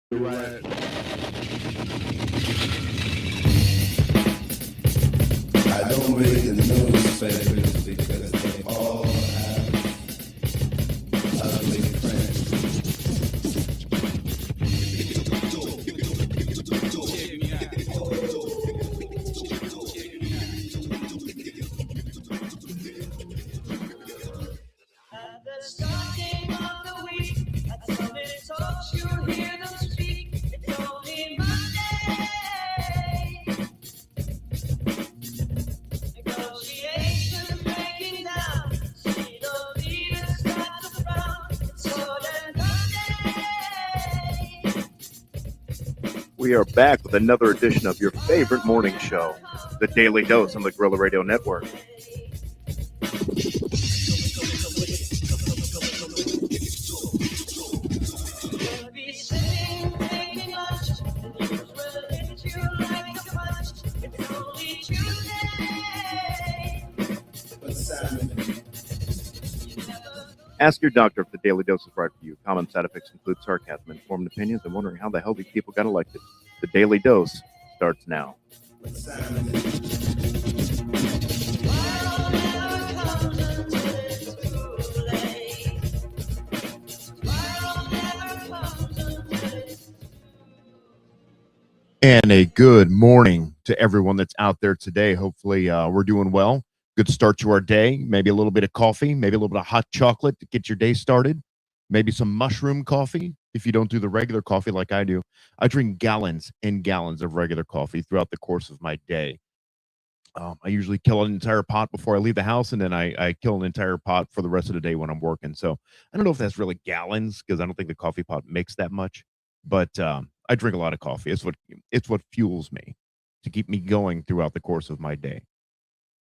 Right. I don't read the newspapers because they all have ugly friends. At the starting of the week, at Sunday talks, you'll hear them speak. It's only Monday. Negotiations breaking down. See the leaders start to frown. It's more than Monday. We are back with another edition of your favorite morning show, The Daily Dose on the Gorilla Radio Network. You'll be sitting, taking lunch. The news will hit you like a punch. It's only Tuesday. But Simon, Ask your doctor if the Daily Dose is right for you. Common side effects include sarcasm, informed opinions, and wondering how the hell these people got elected. The Daily Dose starts now. but Simon, Tomorrow never comes until it's too late. Tomorrow never comes until it's And a good morning to everyone that's out there today. Hopefully, we're doing well. Good start to our day. Maybe a little bit of coffee, maybe a little bit of hot chocolate to get your day started. Maybe some mushroom coffee if you don't do the regular coffee like I do. I drink gallons and gallons of regular coffee throughout the course of my day. I usually kill an entire pot before I leave the house, and then I kill an entire pot for the rest of the day when I'm working. So I don't know if that's really gallons because I don't think the coffee pot makes that much. But I drink a lot of coffee. It's what fuels me to keep me going throughout the course of my day.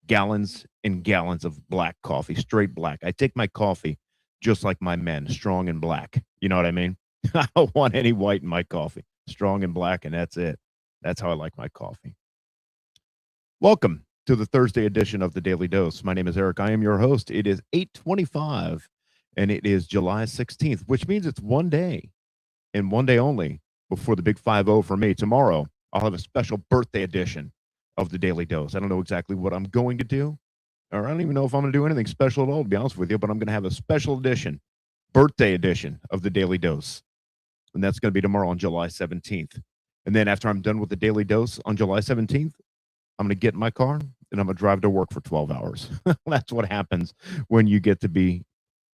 Gallons and gallons of black coffee, straight black. I take my coffee just like my men, strong and black. You know what I mean? I don't want any white in my coffee. Strong and black, and that's it. That's how I like my coffee. Welcome to the Thursday edition of the Daily Dose. My name is Eric. I am your host. It is 8:25 and it is July 16th, which means it's one day and one day only before the big 5-0 for me. Tomorrow, I'll have a special birthday edition of the Daily Dose. I don't know exactly what I'm going to do, or I don't even know if I'm going to do anything special at all, to be honest with you, but I'm going to have a special edition, birthday edition of the Daily Dose. And that's going to be tomorrow on July 17th. And then after I'm done with the Daily Dose on July 17th, I'm going to get in my car and I'm going to drive to work for 12 hours. That's what happens when you get to be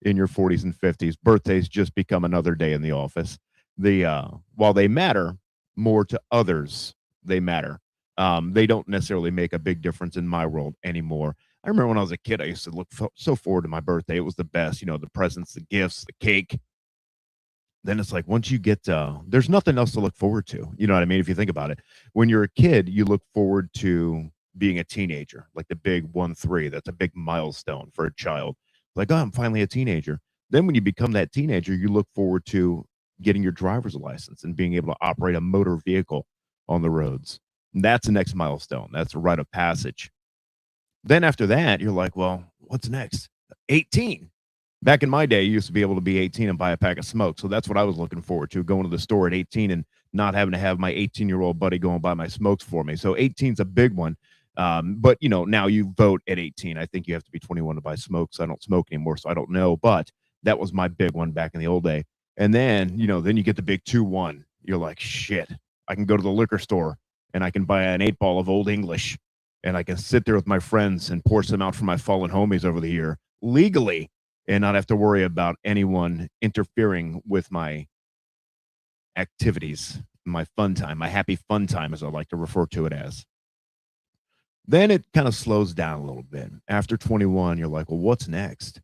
in your 40s and 50s. Birthdays just become another day in the office. While they matter more to others, they matter. They don't necessarily make a big difference in my world anymore. I remember when I was a kid, I used to look so forward to my birthday. It was the best, the presents, the gifts, the cake. Then it's like once you get, there's nothing else to look forward to. You know what I mean? If you think about it, when you're a kid, you look forward to being a teenager, like the big 1-3. That's a big milestone for a child. Like, oh, I'm finally a teenager. Then when you become that teenager, you look forward to getting your driver's license and being able to operate a motor vehicle on the roads. And that's the next milestone. That's a rite of passage. Then after that, you're like, well, what's next? 18. Back in my day, you used to be able to be 18 and buy a pack of smoke. So that's what I was looking forward to, going to the store at 18 and not having to have my 18-year-old buddy go and buy my smokes for me. So 18 is a big one. But, now you vote at 18. I think you have to be 21 to buy smokes. I don't smoke anymore, so I don't know. But that was my big one back in the old day. And then, then you get the big 2-1. You're like, shit, I can go to the liquor store and I can buy an 8-ball of Old English and I can sit there with my friends and pour some out for my fallen homies over the year legally and not have to worry about anyone interfering with my activities, my fun time, my happy fun time, as I like to refer to it as. Then it kind of slows down a little bit. After 21, you're like, well, what's next?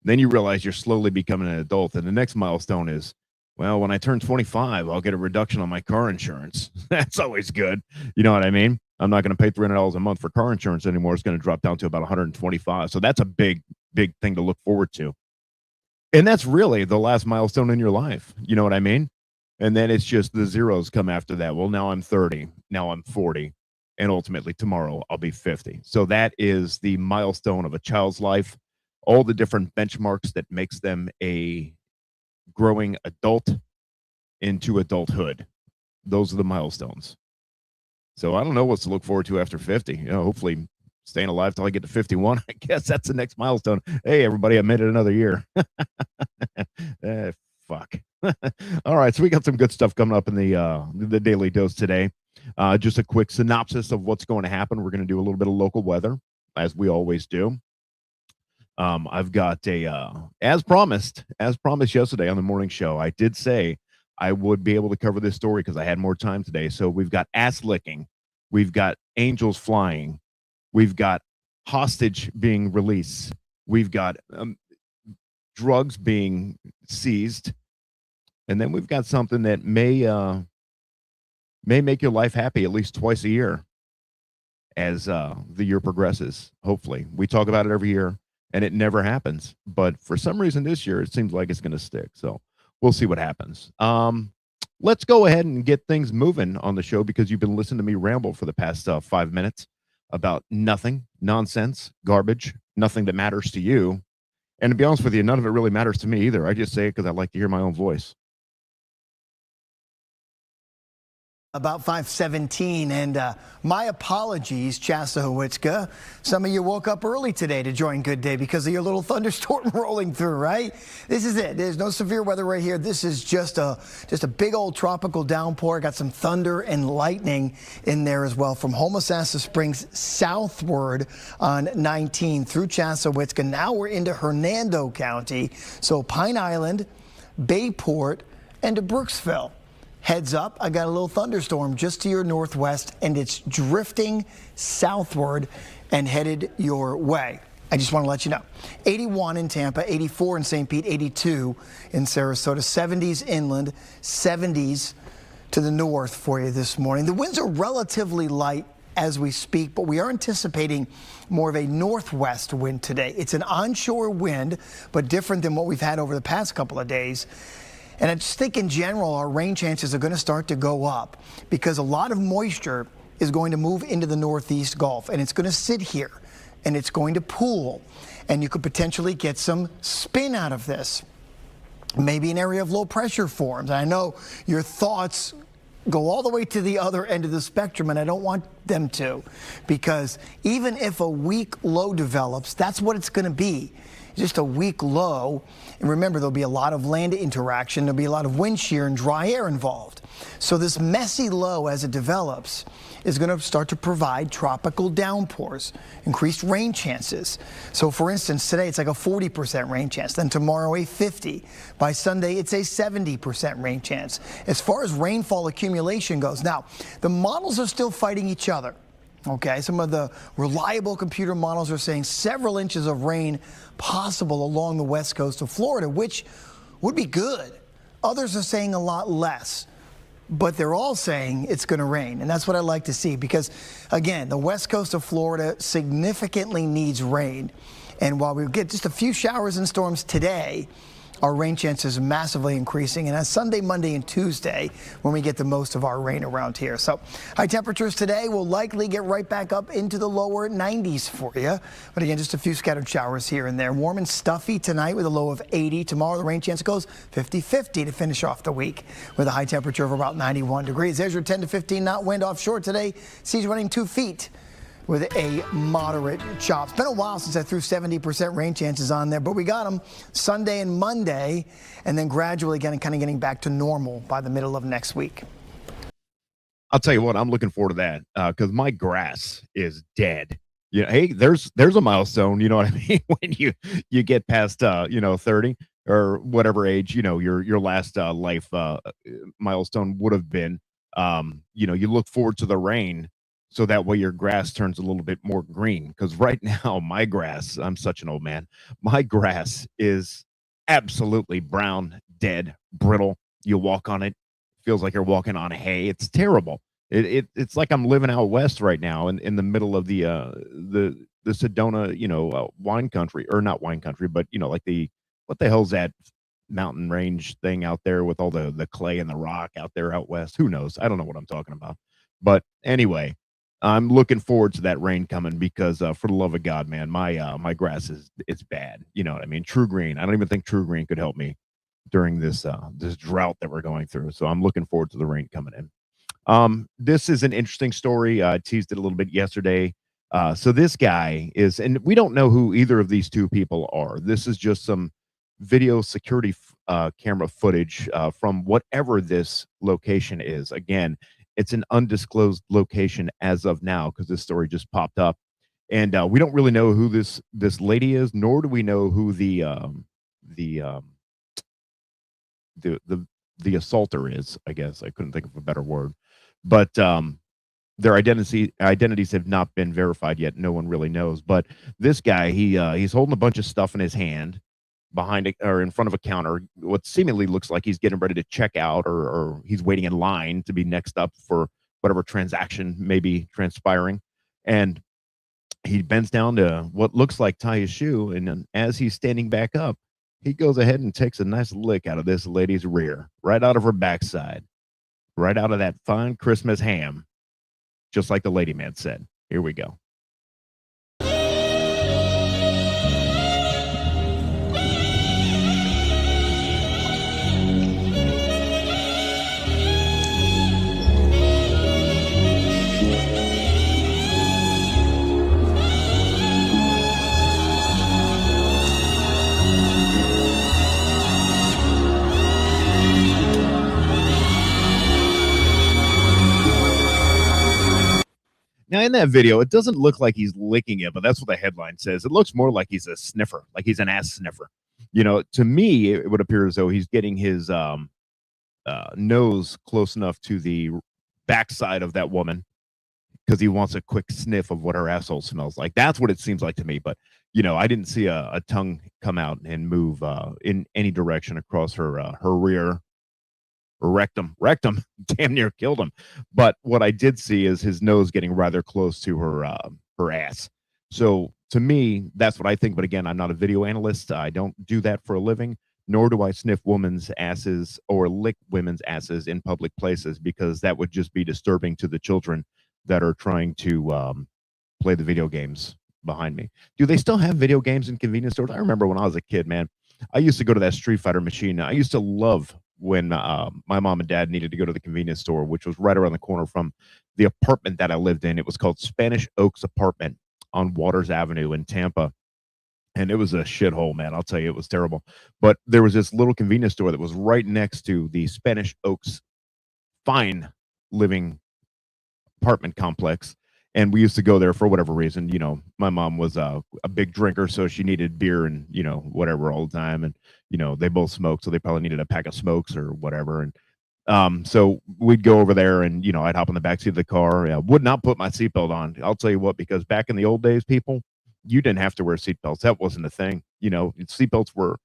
Then you realize you're slowly becoming an adult. And the next milestone is, well, when I turn 25, I'll get a reduction on my car insurance. That's always good. You know what I mean? I'm not going to pay $300 a month for car insurance anymore. It's going to drop down to about 125. So that's a big thing to look forward to. And that's really the last milestone in your life. You know what I mean? And then it's just the zeros come after that. Well, now I'm 30. Now I'm 40. And ultimately tomorrow I'll be 50. So that is the milestone of a child's life. All the different benchmarks that makes them a growing adult. into adulthood. Those are the milestones. So I don't know what's to look forward to after 50. Hopefully staying alive till I get to 51. I guess that's the next milestone. Hey, everybody, I made it another year. Fuck. All right, so we got some good stuff coming up in the Daily Dose today. Just a quick synopsis of what's going to happen. We're going to do a little bit of local weather, as we always do. I've got as promised yesterday on the morning show, I did say I would be able to cover this story because I had more time today. So we've got ass licking, we've got angels flying, we've got hostage being released, we've got drugs being seized, and then we've got something that may make your life happy at least twice a year as the year progresses. Hopefully, we talk about it every year, and it never happens. But for some reason this year, it seems like it's going to stick. So we'll see what happens. Let's go ahead and get things moving on the show because you've been listening to me ramble for the past 5 minutes about nothing, nonsense, garbage, nothing that matters to you. And to be honest with you, none of it really matters to me either. I just say it because I like to hear my own voice. About 5:17, and my apologies, Chassahowitzka. Some of you woke up early today to join Good Day because of your little thunderstorm rolling through, right? This is it. There's no severe weather right here. This is just a big old tropical downpour. Got some thunder and lightning in there as well from Homosassa Springs southward on 19 through Chassahowitzka. Now we're into Hernando County, so Pine Island, Bayport, and to Brooksville. Heads up, I got a little thunderstorm just to your northwest, and it's drifting southward and headed your way. I just want to let you know. 81 in Tampa, 84 in St. Pete, 82 in Sarasota, 70s inland, 70s to the north for you this morning. The winds are relatively light as we speak, but we are anticipating more of a northwest wind today. It's an onshore wind, but different than what we've had over the past couple of days. And I just think in general, our rain chances are going to start to go up because a lot of moisture is going to move into the northeast Gulf, and it's going to sit here and it's going to pool, and you could potentially get some spin out of this. Maybe an area of low pressure forms. I know your thoughts go all the way to the other end of the spectrum, and I don't want them to, because even if a weak low develops, that's what it's going to be. Just a weak low. And remember, there'll be a lot of land interaction. There'll be a lot of wind shear and dry air involved. So this messy low, as it develops, is going to start to provide tropical downpours, increased rain chances. So for instance, today it's like a 40% rain chance. Then tomorrow a 50. By Sunday, it's a 70% rain chance. As far as rainfall accumulation goes, now the models are still fighting each other. Okay, some of the reliable computer models are saying several inches of rain possible along the west coast of Florida, which would be good. Others are saying a lot less, but they're all saying it's going to rain, and that's what I like to see because, again, the west coast of Florida significantly needs rain, and while we get just a few showers and storms today, our rain chances are massively increasing, and on Sunday, Monday, and Tuesday when we get the most of our rain around here. So high temperatures today will likely get right back up into the lower 90s for you. But again, just a few scattered showers here and there. Warm and stuffy tonight with a low of 80. Tomorrow, the rain chance goes 50-50 to finish off the week with a high temperature of about 91 degrees. There's your 10 to 15 knot wind offshore today. Seas running 2 feet. With a moderate chop. It's been a while since I threw 70% rain chances on there, but we got them Sunday and Monday, and then gradually kind of getting back to normal by the middle of next week. I'll tell you what, I'm looking forward to that because my grass is dead. Hey, there's a milestone. You know what I mean? When you get past 30 or whatever age, your last life milestone would have been. You look forward to the rain. So that way your grass turns a little bit more green. Because right now, my grass, I'm such an old man, my grass is absolutely brown, dead, brittle. You walk on it, feels like you're walking on hay. It's terrible. It's like I'm living out west right now in the middle of the Sedona, wine country, or not wine country, but like what the hell's that mountain range thing out there with all the clay and the rock out there out west? Who knows? I don't know what I'm talking about. But anyway, I'm looking forward to that rain coming because for the love of God, man, my grass it's bad. You know what I mean? True Green. I don't even think True Green could help me during this drought that we're going through. So I'm looking forward to the rain coming in. This is an interesting story. I teased it a little bit yesterday. So this guy is, and we don't know who either of these two people are. This is just some video security camera footage from whatever this location is. Again, it's an undisclosed location as of now because this story just popped up, and we don't really know who this lady is, nor do we know who the um, the assaulter is. I guess I couldn't think of a better word, but their identities have not been verified yet. No one really knows. But this guy, he's holding a bunch of stuff in his hand behind it or in front of a counter. What seemingly looks like he's getting ready to check out, or he's waiting in line to be next up for whatever transaction may be transpiring. And he bends down to what looks like tie his shoe, and then as he's standing back up, he goes ahead and takes a nice lick out of this lady's rear, right out of her backside, right out of that fine Christmas ham, just like the lady man said. Here we go. Now, in that video, it doesn't look like he's licking it, but that's what the headline says. It looks more like he's a sniffer, like he's an ass sniffer. You know, to me, it would appear as though he's getting his nose close enough to the backside of that woman because he wants a quick sniff of what her asshole smells like. That's what it seems like to me. But, you know, I didn't see a tongue come out and move in any direction across her rear. Rectum damn near killed him. But what I did see is his nose getting rather close to her ass. So to me, that's what I think. But again, I'm not a video analyst. I don't do that for a living, nor do I sniff women's asses or lick women's asses in public places, because that would just be disturbing to the children that are trying to play the video games behind me. Do they still have video games in convenience stores? I remember when I was a kid, man, I used to go to that Street Fighter machine. I used to love when my mom and dad needed to go to the convenience store, which was right around the corner from the apartment that I lived in. It was called Spanish Oaks Apartment on Waters Avenue in Tampa. And it was a shithole, man. I'll tell you, it was terrible. But there was this little convenience store that was right next to the Spanish Oaks fine living apartment complex. And we used to go there for whatever reason. You know, my mom was a big drinker, so she needed beer and, you know, whatever all the time. And, you know, they both smoked, so they probably needed a pack of smokes or whatever. And so we'd go over there and, you know, I'd hop in the backseat of the car. I would not put my seatbelt on. I'll tell you what, because back in the old days, people, you didn't have to wear seatbelts. That wasn't a thing. You know, seatbelts were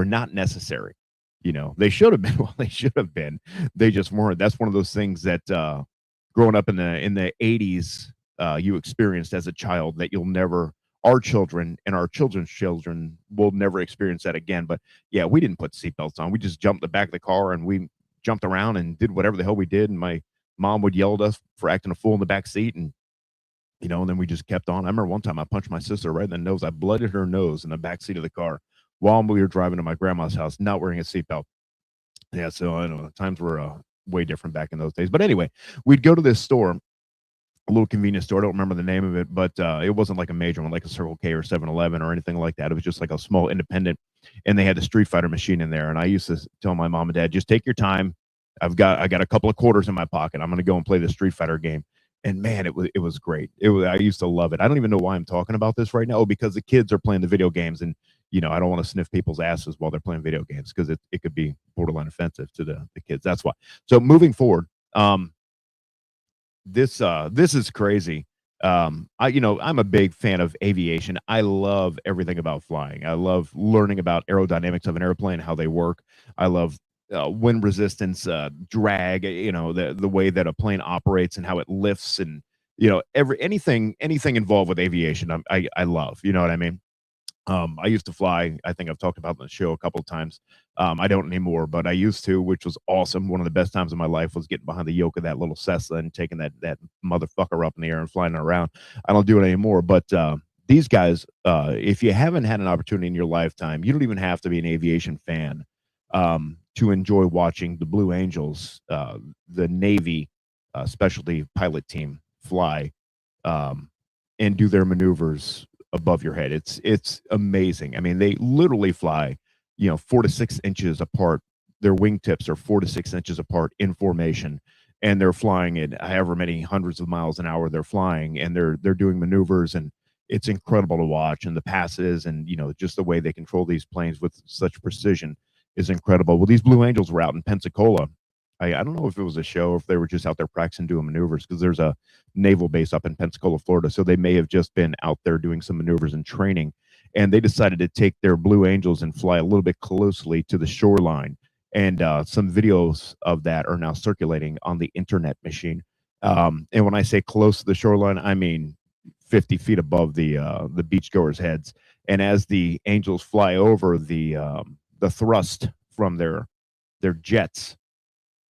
not necessary. You know, they should have been. Well, they should have been. They just weren't. That's one of those things that growing up in the 80s, you experienced as a child that you'll never, our children and our children's children will never experience that again. But yeah, we didn't put seatbelts on. We just jumped the back of the car and we jumped around and did whatever the hell we did. And my mom would yell at us for acting a fool in the back seat. And, you know, and then we just kept on. I remember one time I punched my sister right in the nose. I blooded her nose in the back seat of the car while we were driving to my grandma's house, not wearing a seatbelt. Yeah, so I know times were way different back in those days. But anyway, we'd go to this store, a little convenience store. I don't remember the name of it, but it wasn't like a major one, like a Circle K or 7-Eleven or anything like that. It was just like a small independent, and they had the Street Fighter machine in there. And I used to tell my mom and dad, just take your time. I got a couple of quarters in my pocket. I'm going to go and play the Street Fighter game. And man, it was great. I used to love it. I don't even know why I'm talking about this right now. Oh, because the kids are playing the video games, and you know, I don't want to sniff people's asses while they're playing video games because it could be borderline offensive to the kids. That's why. So moving forward, this is crazy. I'm a big fan of aviation. I love everything about flying. I love learning about aerodynamics of an airplane, how they work. I love wind resistance, drag, you know, the way that a plane operates and how it lifts, and you know, anything involved with aviation I love, you know what I mean? I used to fly. I think I've talked about the show a couple of times. I don't anymore, but I used to, which was awesome. One of the best times of my life was getting behind the yoke of that little Cessna and taking that motherfucker up in the air and flying it around. I don't do it anymore, but these guys, if you haven't had an opportunity in your lifetime, you don't even have to be an aviation fan. to enjoy watching the Blue Angels, the Navy specialty pilot team, fly and do their maneuvers above your head. It's amazing. I mean, they literally fly, 4 to 6 inches apart. Their wingtips are 4 to 6 inches apart in formation, and they're flying at however many hundreds of miles an hour they're flying, and they're doing maneuvers, and it's incredible to watch. And the passes, and just the way they control these planes with such precision is incredible. Well, these Blue Angels were out in Pensacola. I don't know if it was a show or if they were just out there practicing doing maneuvers, because there's a naval base up in Pensacola, Florida. So they may have just been out there doing some maneuvers and training. And they decided to take their Blue Angels and fly a little bit closely to the shoreline. And some videos of that are now circulating on the internet machine. And when I say close to the shoreline, I mean 50 feet above the beachgoers' heads. And as the Angels fly over, the thrust from their jets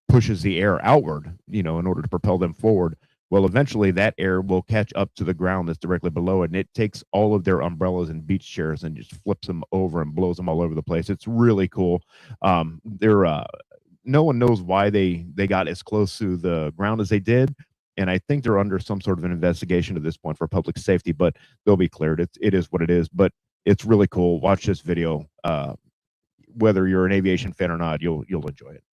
pushes the air outward, in order to propel them forward. Well, eventually that air will catch up to the ground that's directly below it, and it takes all of their umbrellas and beach chairs and just flips them over and blows them all over the place. It's really cool. No one knows why they got as close to the ground as they did, and I think they're under some sort of an investigation at this point for public safety, but they'll be cleared. It is what it is, but it's really cool. Watch this video. Whether you're an aviation fan or not, you'll enjoy it.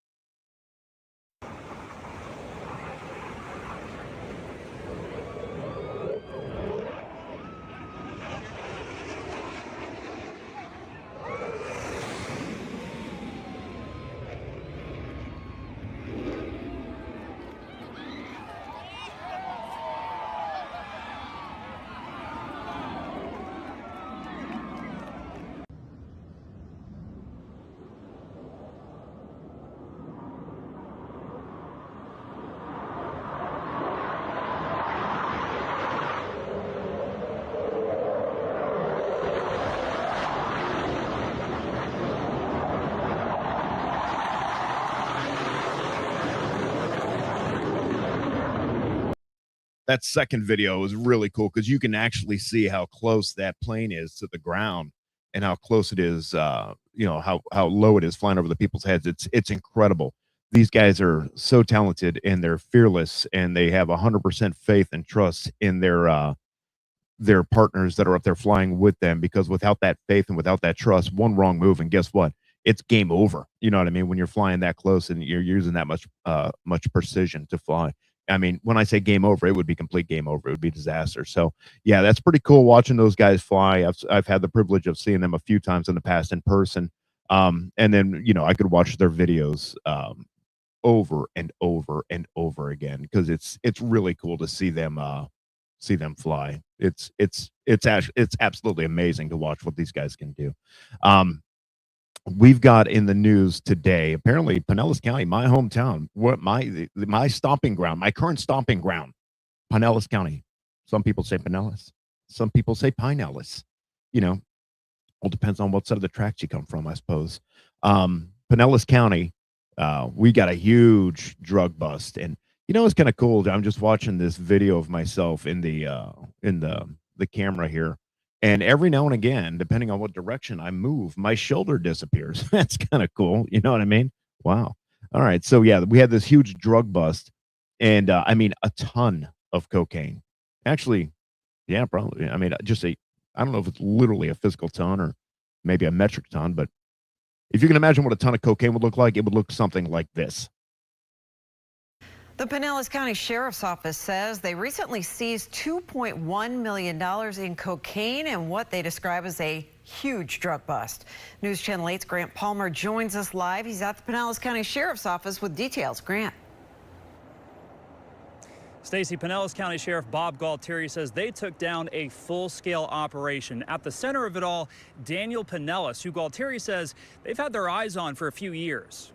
That second video is really cool because you can actually see how close that plane is to the ground and how close it is, how low it is flying over the people's heads. It's incredible. These guys are so talented and they're fearless, and they have 100% faith and trust in their partners that are up there flying with them, because without that faith and without that trust, one wrong move and guess what? It's game over. You know what I mean? When you're flying that close and you're using that much precision to fly. I mean, when I say game over, it would be complete game over. It would be disaster. So, yeah, that's pretty cool watching those guys fly. I've had the privilege of seeing them a few times in the past in person. And then, I could watch their videos over and over and over again, because it's really cool to see them fly. It's absolutely amazing to watch what these guys can do. We've got in the news today, apparently Pinellas County, my hometown, my stomping ground, my current stomping ground, Pinellas County. Some people say Pinellas, some people say Pinellas. All depends on what side of the tracks you come from, I suppose. Pinellas County, we got a huge drug bust, and it's kind of cool. I'm just watching this video of myself in the camera here. And every now and again, depending on what direction I move, my shoulder disappears. That's kind of cool. You know what I mean? Wow. All right. So, yeah, we had this huge drug bust, and a ton of cocaine. Actually, yeah, probably. I don't know if it's literally a physical ton or maybe a metric ton, but if you can imagine what a ton of cocaine would look like, it would look something like this. The Pinellas County Sheriff's Office says they recently seized $2.1 million in cocaine and what they describe as a huge drug bust. News Channel 8's Grant Palmer joins us live. He's at the Pinellas County Sheriff's Office with details. Grant. Stacey, Pinellas County Sheriff Bob Gualtieri says they took down a full-scale operation. At the center of it all, Daniel Pinellas, who Gualtieri says they've had their eyes on for a few years.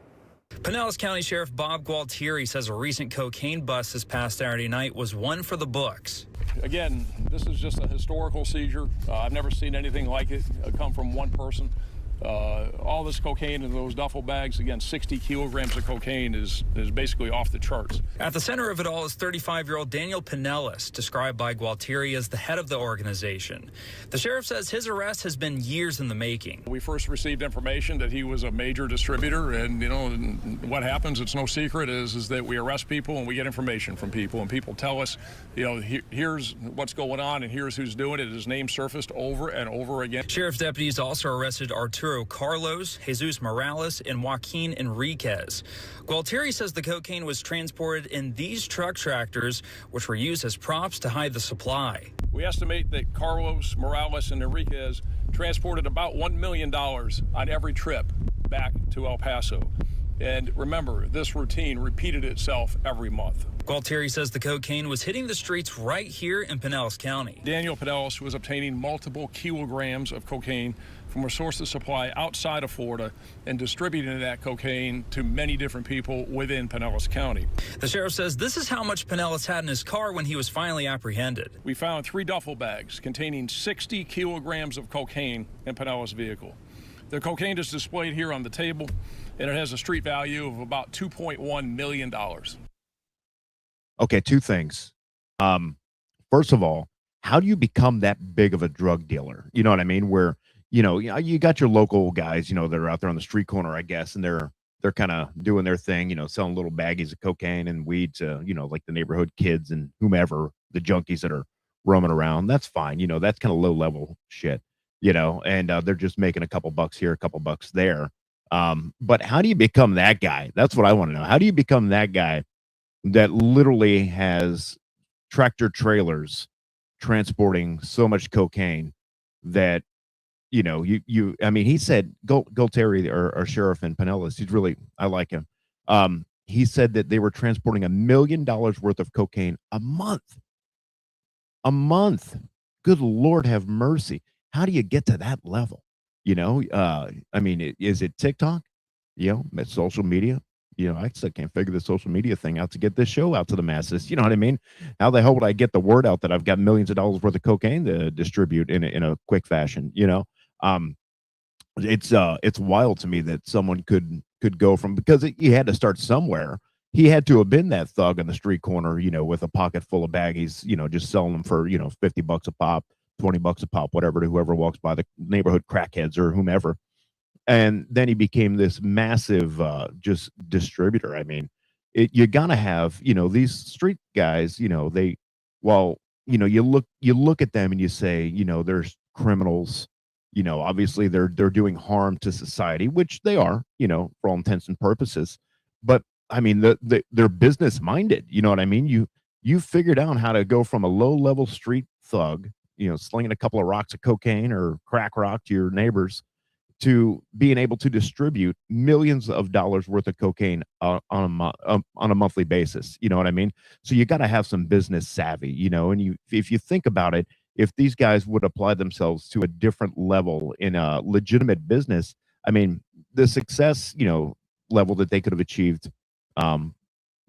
Pinellas County Sheriff Bob Gualtieri says a recent cocaine bust this past Saturday night was one for the books. Again, this is just a historical seizure. I've never seen anything like it come from one person. All this cocaine in those duffel bags, again, 60 kilograms of cocaine is basically off the charts. At the center of it all is 35-year-old Daniel Pinellas, described by Gualtieri as the head of the organization. The sheriff says his arrest has been years in the making. We first received information that he was a major distributor, and what happens, it's no secret, is that we arrest people and we get information from people, and people tell us, here's what's going on and here's who's doing it. His name surfaced over and over again. Sheriff's deputies also arrested Arturo Carlos, Jesus Morales, and Joaquin Enriquez. Gualtieri says the cocaine was transported in these truck tractors, which were used as props to hide the supply. We estimate that Carlos, Morales, and Enriquez transported about $1 million on every trip back to El Paso. And remember, this routine repeated itself every month. Gualtieri says the cocaine was hitting the streets right here in Pinellas County. Daniel Pinellas was obtaining multiple kilograms of cocaine from a source of supply outside of Florida and distributing that cocaine to many different people within Pinellas County. The sheriff says this is how much Pinellas had in his car when he was finally apprehended. We found 3 duffel bags containing 60 kilograms of cocaine in Pinellas' vehicle. The cocaine is displayed here on the table, and it has a street value of about $2.1 million. Okay, 2 things. First of all, how do you become that big of a drug dealer? You know what I mean? Where, you got your local guys, that are out there on the street corner, I guess, and they're kind of doing their thing, selling little baggies of cocaine and weed to, like the neighborhood kids and whomever, the junkies that are roaming around. That's fine. That's kind of low level shit, and they're just making a couple bucks here, a couple bucks there. But how do you become that guy? That's what I want to know. How do you become that guy that literally has tractor trailers transporting so much cocaine that, he said, Gualtieri, or Sheriff in Pinellas, I like him. He said that they were transporting $1 million worth of cocaine a month. A month. Good Lord have mercy. How do you get to that level? Is it TikTok? Social media? I still can't figure the social media thing out to get this show out to the masses. You know what I mean? How the hell would I get the word out that I've got millions of dollars worth of cocaine to distribute in a quick fashion? It's wild to me that someone could go from, because he had to start somewhere. He had to have been that thug on the street corner, with a pocket full of baggies, just selling them for, $50 a pop, $20 a pop, whatever, to whoever walks by, the neighborhood crackheads or whomever. And then he became this massive just distributor. You gotta have, these street guys, you look at them and you say, there's criminals, obviously they're doing harm to society, which they are, for all intents and purposes. But they're business minded. You know what I mean? You figured out how to go from a low level street thug, slinging a couple of rocks of cocaine or crack rock to your neighbors, to being able to distribute millions of dollars worth of cocaine on a monthly basis. You know what I mean? So you got to have some business savvy, and if you think about it, if these guys would apply themselves to a different level in a legitimate business, the success, level that they could have achieved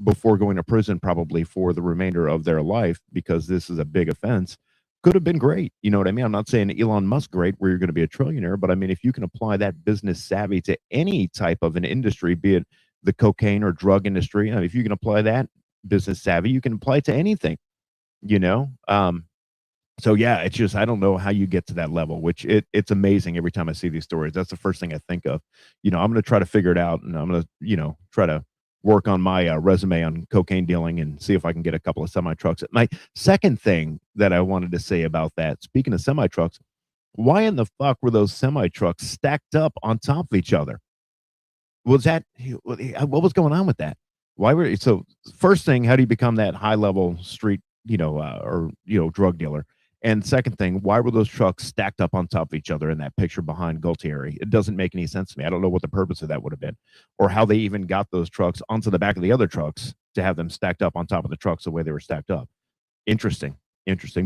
before going to prison, probably for the remainder of their life, because this is a big offense, could have been great. You know what I mean? I'm not saying Elon Musk great where you're going to be a trillionaire, but if you can apply that business savvy to any type of an industry, be it the cocaine or drug industry, if you can apply that business savvy, you can apply it to anything, so yeah, it's just, I don't know how you get to that level, which it's amazing every time I see these stories. That's the first thing I think of. I'm going to try to figure it out, and I'm going to, try to work on my resume on cocaine dealing and see if I can get a couple of semi trucks. My second thing that I wanted to say about that, speaking of semi trucks, why in the fuck were those semi trucks stacked up on top of each other? What was going on with that? So first thing, how do you become that high level street, drug dealer? And second thing, why were those trucks stacked up on top of each other in that picture behind Gualtieri? It doesn't make any sense to me. I don't know what the purpose of that would have been, or how they even got those trucks onto the back of the other trucks to have them stacked up on top of the trucks the way they were stacked up. Interesting.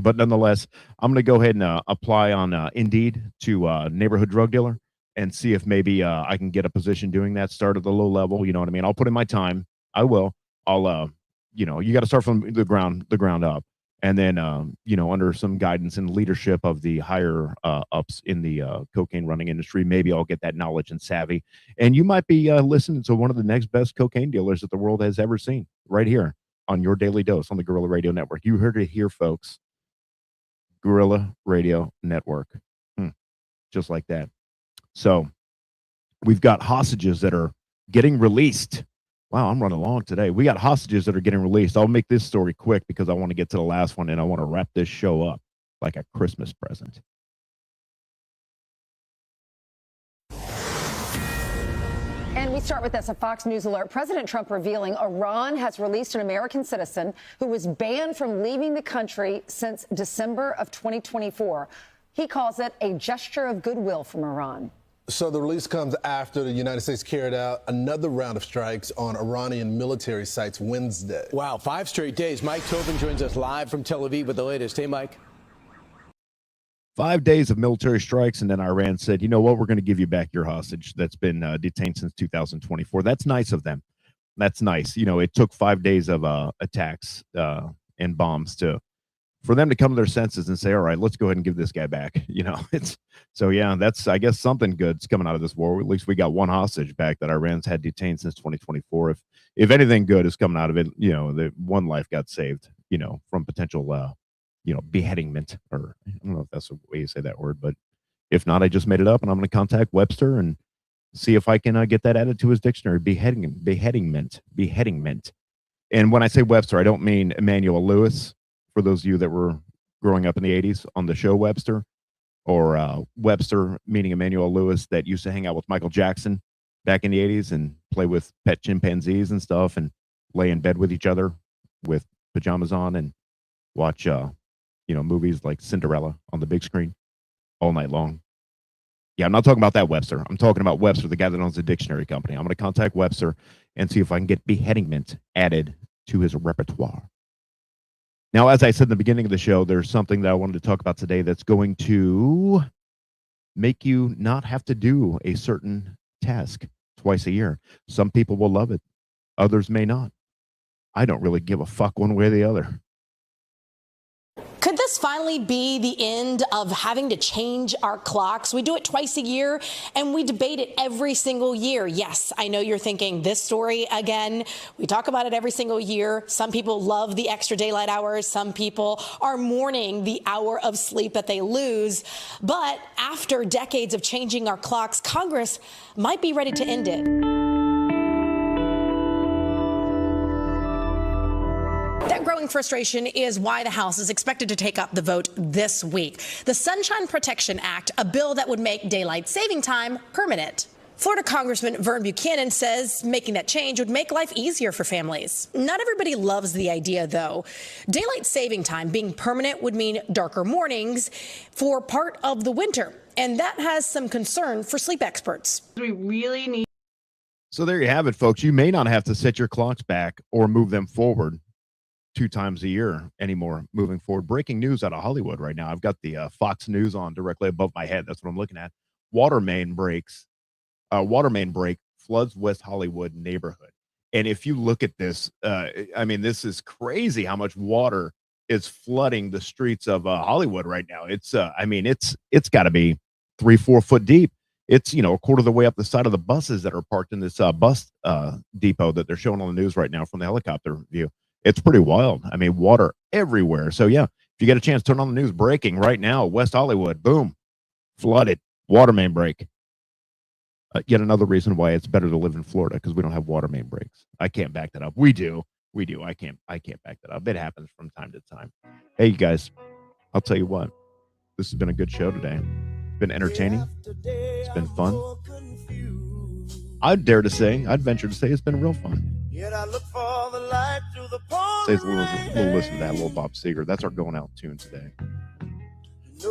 But nonetheless, I'm going to go ahead and apply on Indeed to neighborhood drug dealer and see if maybe I can get a position doing that. Start at the low level. You know what I mean? I'll put in my time. I will. You got to start from the ground up. And then, under some guidance and leadership of the higher ups in the cocaine running industry, maybe I'll get that knowledge and savvy. And you might be listening to one of the next best cocaine dealers that the world has ever seen right here on your Daily Dose on the Guerrilla Radio Network. You heard it here, folks. Guerrilla Radio Network. Just like that. So we've got hostages that are getting released. Wow, I'm running long today. We got hostages that are getting released. I'll make this story quick because I want to get to the last one and I want to wrap this show up like a Christmas present. And we start with this, a Fox News alert. President Trump revealing Iran has released an American citizen who was banned from leaving the country since December of 2024. He calls it a gesture of goodwill from Iran. So the release comes after the United States carried out another round of strikes on Iranian military sites Wednesday. Wow, 5 straight days. Mike Tobin joins us live from Tel Aviv with the latest. Hey, Mike. 5 days of military strikes, and then Iran said, you know what, we're going to give you back your hostage that's been detained since 2024. That's nice of them. That's nice. It took 5 days of attacks and bombs for them to come to their senses and say, all right, let's go ahead and give this guy back. That's, I guess, something good's coming out of this war. At least we got one hostage back that Iran's had detained since 2024. If anything good is coming out of it, the one life got saved, from potential, beheadingment, or I don't know if that's the way you say that word, but if not, I just made it up, and I'm going to contact Webster and see if I can get that added to his dictionary. Beheadingment. And when I say Webster, I don't mean Emmanuel Lewis, for those of you that were growing up in the 80s on the show Webster, or Webster meaning Emmanuel Lewis that used to hang out with Michael Jackson back in the 80s and play with pet chimpanzees and stuff and lay in bed with each other with pajamas on and watch movies like Cinderella on the big screen all night long. Yeah, I'm not talking about that Webster. I'm talking about Webster, the guy that owns the dictionary company. I'm going to contact Webster and see if I can get beheadingment added to his repertoire. Now, as I said in the beginning of the show, there's something that I wanted to talk about today that's going to make you not have to do a certain task twice a year. Some people will love it. Others may not. I don't really give a fuck one way or the other. Could this finally be the end of having to change our clocks? We do it twice a year and we debate it every single year. Yes, I know you're thinking this story again. We talk about it every single year. Some people love the extra daylight hours. Some people are mourning the hour of sleep that they lose. But after decades of changing our clocks, Congress might be ready to end it. That growing frustration is why the House is expected to take up the vote this week. The Sunshine Protection Act, a bill that would make daylight saving time permanent. Florida Congressman Vern Buchanan says making that change would make life easier for families. Not everybody loves the idea, though. Daylight saving time being permanent would mean darker mornings for part of the winter, and that has some concern for sleep experts. We really need. So there you have it, folks. You may not have to set your clocks back or move them forward 2 times a year anymore moving forward. Breaking news out of Hollywood right now. I've got the Fox News on directly above my head. That's what I'm looking at. Water main break floods West Hollywood neighborhood. And if you look at this, this is crazy how much water is flooding the streets of Hollywood right now. It's got to be 3-4 foot deep. It's, a quarter of the way up the side of the buses that are parked in this bus depot that they're showing on the news right now from the helicopter view. It's pretty wild. Water everywhere. So, yeah, if you get a chance, turn on the news. Breaking right now, West Hollywood, boom, flooded, water main break. Yet another reason why it's better to live in Florida, because we don't have water main breaks. I can't back that up. We do. I can't back that up. It happens from time to time. Hey, you guys, I'll tell you what. This has been a good show today. It's been entertaining. It's been fun. I'd venture to say it's been real fun. Say a little listen to that, little Bob Seger. That's our going out tune today.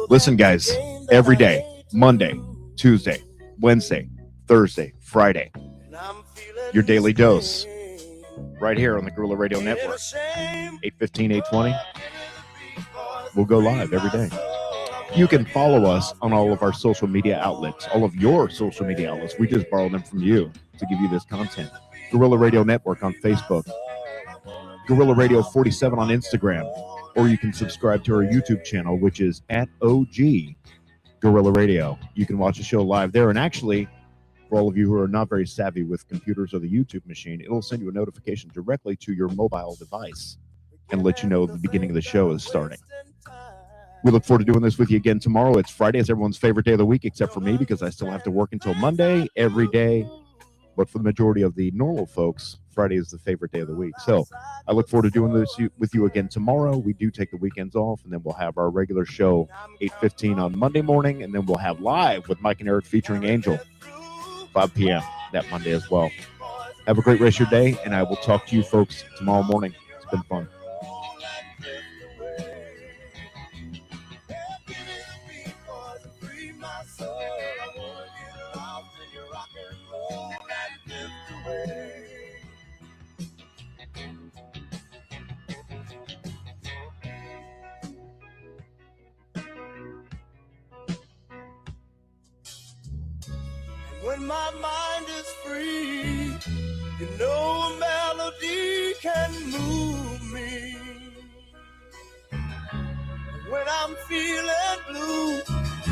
Listen, guys, every day, Monday, Tuesday, Wednesday, Thursday, Friday, your daily dose, right here on the Guerrilla Radio Network, 8:15, 8:20. We'll go live every day. You can follow us on all of our social media outlets, all of your social media outlets. We just borrow them from you to give you this content. Guerrilla Radio Network on Facebook, Gorilla Radio 47 on Instagram, or you can subscribe to our YouTube channel, which is at OG Gorilla Radio. You can watch the show live there. And actually, for all of you who are not very savvy with computers or the YouTube machine, it'll send you a notification directly to your mobile device and let you know the beginning of the show is starting. We look forward to doing this with you again tomorrow. It's Friday. It's everyone's favorite day of the week, except for me, because I still have to work until Monday every day. But for the majority of the normal folks, Friday is the favorite day of the week. So I look forward to doing this with you again tomorrow. We do take the weekends off, and then we'll have our regular show 8:15 on Monday morning, and then we'll have Live with Mike and Eric featuring Angel, 5 p.m. that Monday as well. Have a great rest of your day, and I will talk to you folks tomorrow morning. It's been fun. When my mind is free, you know a melody can move me. When I'm feeling blue,